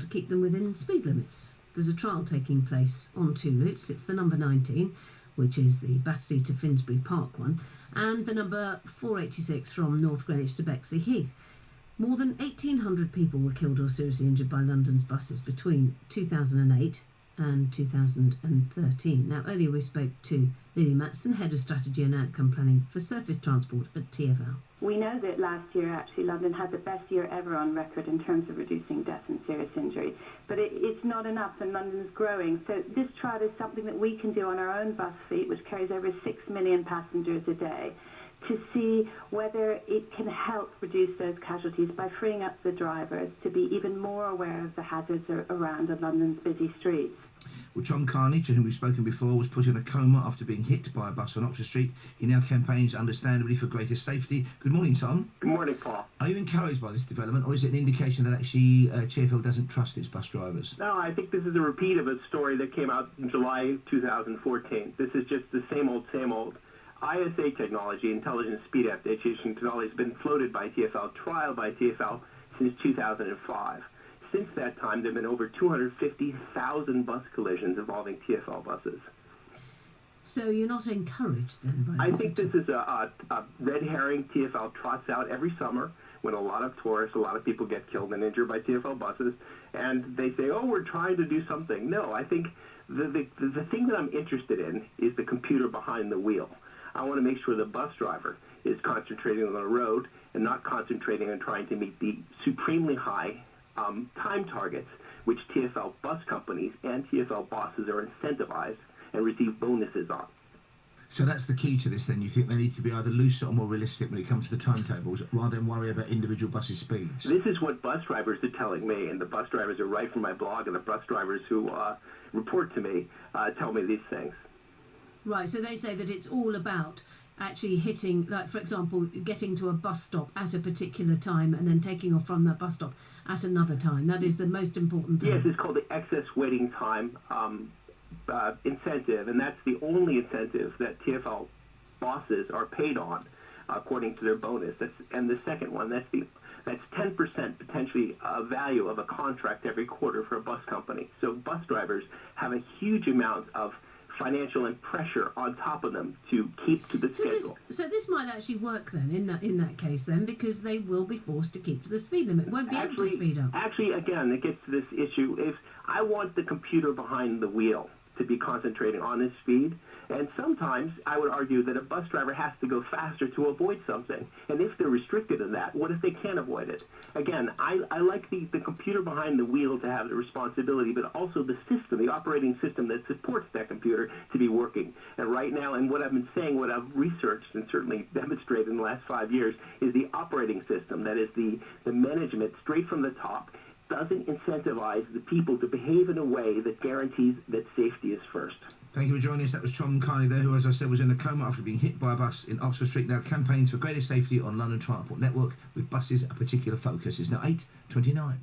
to keep them within speed limits. There's a trial taking place on two routes. It's the number 19, which is the Battersea to Finsbury Park one, and the number 486 from North Greenwich to Bexley Heath. More than 1,800 people were killed or seriously injured by London's buses between 2008 and 2013. Now, earlier we spoke to Lily Matson, Head of Strategy and Outcome Planning for Surface Transport at TfL. We know that last year, actually, London had the best year ever on record in terms of reducing death and serious injury. But it's not enough, and London's growing. So this trial is something that we can do on our own bus fleet, which carries over 6 million passengers a day, to see whether it can help reduce those casualties by freeing up the drivers to be even more aware of the hazards around London's busy streets. Well, Tom Kearney, to whom we've spoken before, was put in a coma after being hit by a bus on Oxford Street. He now campaigns, understandably, for greater safety. Good morning, Tom. Good morning, Paul. Are you encouraged by this development, or is it an indication that actually TfL doesn't trust its bus drivers? No, I think this is a repeat of a story that came out in July 2014. This is just the same old, same old. ISA technology, intelligent speed adaptation technology, has been floated by TfL, trialed by TfL since 2005. Since that time, there have been over 250,000 bus collisions involving TfL buses. So you're not encouraged then by this? I think this is a red herring TfL trots out every summer when a lot of tourists, a lot of people get killed and injured by TfL buses, and they say, oh, we're trying to do something. No, I think the thing that I'm interested in is the computer behind the wheel. I want to make sure the bus driver is concentrating on the road and not concentrating on trying to meet the supremely high time targets, which TfL bus companies and TfL buses are incentivized and receive bonuses on. So that's the key to this then? You think they need to be either looser or more realistic when it comes to the timetables, rather than worry about individual buses' speeds? This is what bus drivers are telling me, and the bus drivers who write for my blog and the bus drivers who report to me tell me these things. Right, so they say that it's all about actually hitting, like, for example, getting to a bus stop at a particular time and then taking off from that bus stop at another time. That is the most important thing. Yes, it's called the excess waiting time incentive, and that's the only incentive that TfL bosses are paid on, according to their bonus. And the second one, that's 10% potentially value of a contract every quarter for a bus company. So bus drivers have a huge amount of financial and pressure on top of them to keep to the schedule. So this might actually work then in that case then, because they will be forced to keep to the speed limit, won't be able to speed up. Actually, again, it gets to this issue. If I want the computer behind the wheel to be concentrating on this speed, and sometimes I would argue that a bus driver has to go faster to avoid something. And if they're restricted in that, what if they can't avoid it? Again, I like the computer behind the wheel to have the responsibility, but also the system, the operating system that supports that computer to be working. And right now, and what I've been saying, what I've researched and certainly demonstrated in the last 5 years, is the operating system, that is the management straight from the top, doesn't incentivize the people to behave in a way that guarantees that safety is first. Thank you for joining us. That was Tom Kearney there, who, as I said, was in a coma after being hit by a bus in Oxford Street. Now campaigns for greater safety on London Transport Network, with buses a particular focus. It's now 8:29.